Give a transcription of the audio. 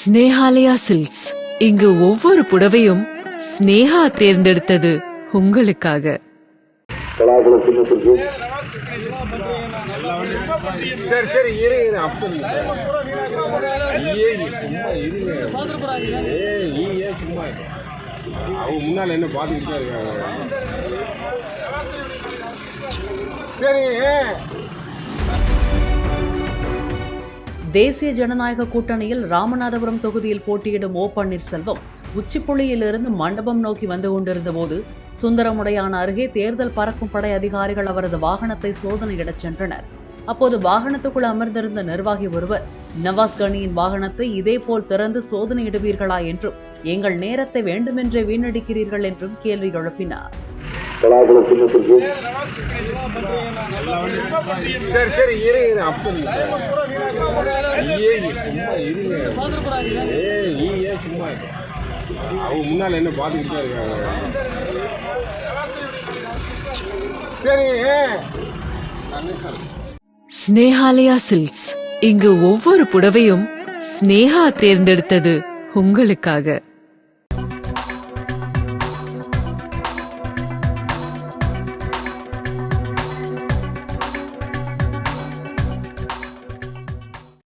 Snehalaya silks. இங்கு ஒவ்வொரு புடவையும் ஸ்னேகா தேர்ந்தெடுத்தது உங்களுக்காக. சரி இரு அப்சன் சும்மா அவங்க முன்னால என்ன பார்த்துக்கிட்டு தான் இருக்காங்க. சரி. தேசிய ஜனநாயக கூட்டணியில் ராமநாதபுரம் தொகுதியில் போட்டியிடும் ஓ பன்னீர்செல்வம் உச்சிப்புள்ளியிலிருந்து மண்டபம் நோக்கி வந்து கொண்டிருந்த போது சுந்தரமுடையான அருகே தேர்தல் பறக்கும் படை அதிகாரிகள் அவரது வாகனத்தை சோதனையிடச் சென்றனர். அப்போது வாகனத்துக்குள் அமர்ந்திருந்த நிர்வாகி ஒருவர் நவாஸ் கனியின் வாகனத்தை இதேபோல் திறந்து சோதனையிடுவீர்களா என்றும் எங்கள் நேரத்தை வேண்டுமென்றே வீணடிக்கிறீர்கள் என்றும் கேள்வி எழுப்பினார். சரி இரு அப்சன் சும்மா அவங்க முன்னால என்ன பார்த்துக்கிட்டு தான் இருக்காங்க. சரி. ஸ்னேஹாலயா சில்க்ஸ். இங்கு ஒவ்வொரு புடவையும் ஸ்னேகா தேர்ந்தெடுத்தது உங்களுக்காக.